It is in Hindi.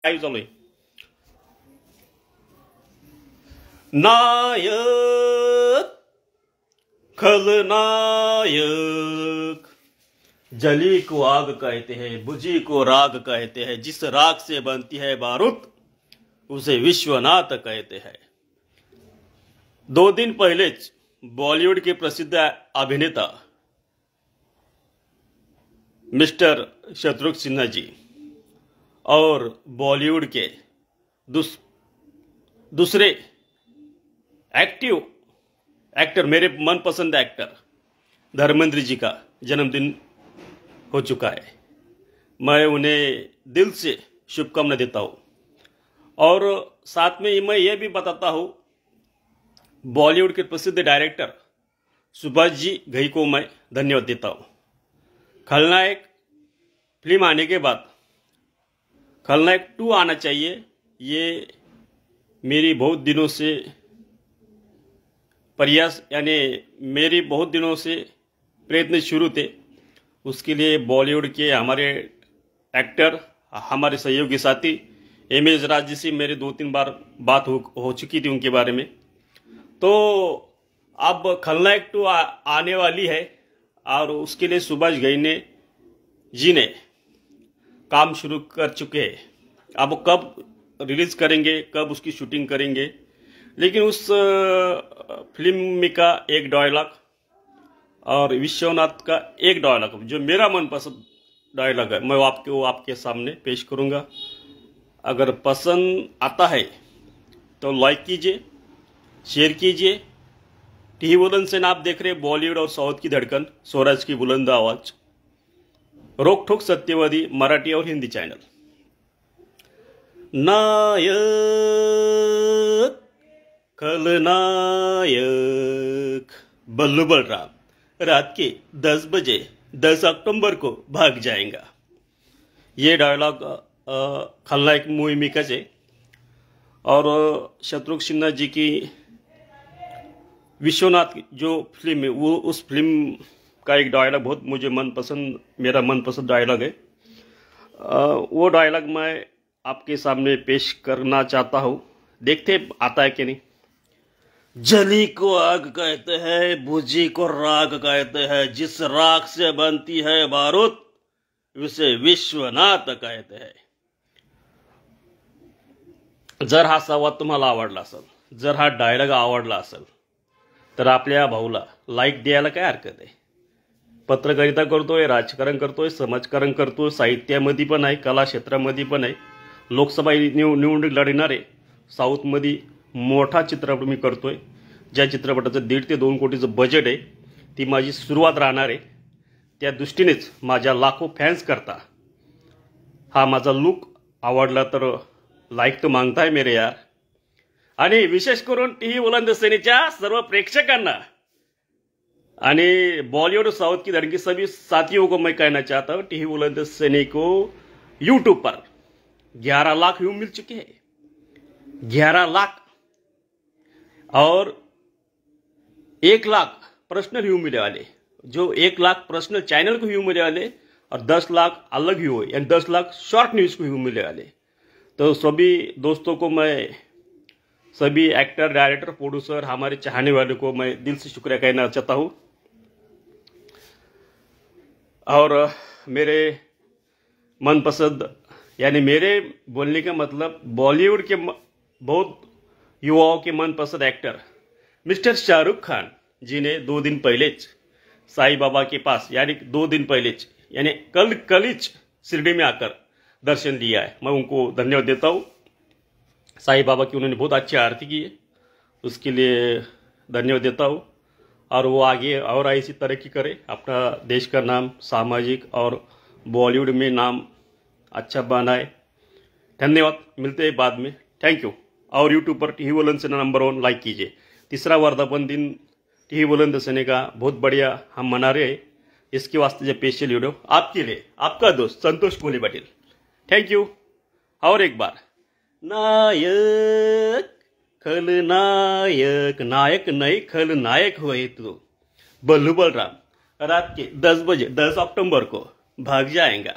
लाईव्ह चालू आहे. नायक खलनायक, जली को आग कहते हैं, बुझी को राग कहते हैं, जिस राग से बनती है बारूद उसे विश्वनाथ कहते हैं. 2 दिन पहलेच बॉलीवुड के प्रसिद्ध अभिनेता मिस्टर शत्रुघ्न सिन्हा जी और बॉलीवुड के दूसरे एक्टिव एक्टर, मेरे मनपसंद एक्टर धर्मेंद्र जी का जन्मदिन हो चुका है. मैं उन्हें दिल से शुभकामनाएं देता हूँ और साथ में मैं ये भी बताता हूँ बॉलीवुड के प्रसिद्ध डायरेक्टर सुभाष जी घई को मैं धन्यवाद देता हूँ. खलनायक फिल्म आने के बाद खलनायक 2 आना चाहिए, ये मेरी बहुत दिनों से प्रयास, यानी मेरी बहुत दिनों से प्रयत्न शुरू थे. उसके लिए बॉलीवुड के हमारे एक्टर, हमारे सहयोगी साथी एम.एस. राज जी से मेरे 2-3 बार बात हो चुकी थी उनके बारे में. तो अब खलनायक 2 आने वाली है और उसके लिए सुभाष घई जी ने काम शुरू कर चुके हैं. अब कब रिलीज करेंगे, कब उसकी शूटिंग करेंगे, लेकिन उस फिल्म का एक डायलॉग और विश्वनाथ का एक डायलॉग जो मेरा मनपसंद डायलॉग है, मैं आपके सामने पेश करूंगा. अगर पसंद आता है तो लाइक कीजिए, शेयर कीजिए. टीवी बुलंद से आप देख रहे बॉलीवुड और साउथ की धड़कन, स्वराज की बुलंद आवाज, रोक ठोक सत्यवादी मराठी और हिंदी चैनल. नायक खलनायक, बल्लू बलराम रात के 10 बजे 10 अक्टूबर को भाग जाएगा. ये डायलॉग खलनायक मूवी में कचे और शत्रुघ्न सिन्हा जी की विश्वनाथ जो फिल्म है, वो उस फिल्म का एक डायलॉग बहुत मुझे मनपसंद, मेरा मनपसंद डायलॉग है. वो डायलॉग मैं आपके सामने पेश करना चाहता हूँ. देखते आता है कि नहीं. जली को आग कहते हैं, बुझी को राग कहते हैं, जिस राग से बनती है बारूद उसे विश्वनाथ कहते हैं. जर हा संवाद तुम्हाला आवडला असेल, जर हा डायलॉग आवडला असेल तर आपल्या भाऊला लाईक द्यायला काय हरकत आहे. पत्रकारिता करतोय, राजकारण करतोय, समाजकारण करतोय, साहित्यामध्ये पण आहे, कला क्षेत्रामध्ये पण आहे. लोकसभा निवडणूक लढणारे साऊथमध्ये मोठा चित्रपट मी करतोय. ज्या चित्रपटाचं 1.5 ते 2 कोटीचं बजेट आहे, ती माझी सुरुवात राहणार आहे. त्या दृष्टीनेच माझ्या लाखो फॅन्स करता हा माझा लुक आवडला तर लाईक तो मागताय मेरे यार. आणि विशेष करून टीव्ही बुलंद सेनेच्या सर्व प्रेक्षकांना आणि बॉलीवुड साउथ की धड़कन सभी साथियों को मैं कहना चाहता हूँ, टीव्ही बुलंद सेने को यूट्यूब पर 11 लाख व्यू मिल चुके हैं. 11 लाख और 1 लाख पर्सनल व्यू मिले वाले, जो 1 लाख पर्सनल चैनल को व्यू मिले वाले और 10 लाख अलग व्यू है, यानी 10 लाख शॉर्ट न्यूज को व्यू मिले वाले. तो सभी दोस्तों को मैं, सभी एक्टर, डायरेक्टर, प्रोड्यूसर, हमारे चाहने वाले को मैं दिल से शुक्रिया कहना चाहता हूँ. और मेरे मनपसंद, यानी मेरे बोलने का मतलब बॉलीवुड के बहुत युवाओं के मनपसंद एक्टर मिस्टर शाहरुख खान जी ने 2 दिन पहलेच साईं बाबा के पास, यानी 2 दिन पहलेच, यानी कल शिरडी में आकर दर्शन दिया है. मैं उनको धन्यवाद देता हूँ. साईं बाबा की उन्होंने बहुत अच्छी आरती की है, उसके लिए धन्यवाद देता हूँ. और वो आगे और ऐसी तरक्की करे, अपना देश का नाम सामाजिक और बॉलीवुड में नाम अच्छा बनाए. धन्यवाद, मिलते हैं बाद में. Thank you. और यूट्यूब पर टीव्ही बुलंद सेना नंबर 1 लाइक कीजिए. 3रा वर्धापन दिन टीव्ही बुलंद सेने का बहुत बढ़िया हम मना रहे हैं. इसके वास्ते जो स्पेशल वीडियो आपके लिए, आपका दोस्त संतोष कोली पाटिल. Thank you. और एक बार, नायक खलनायक, नायक नहीं खलनायक हुए तो बल्लू बलराम रात के 10 बजे 10 अक्टूबर को भाग जाएगा.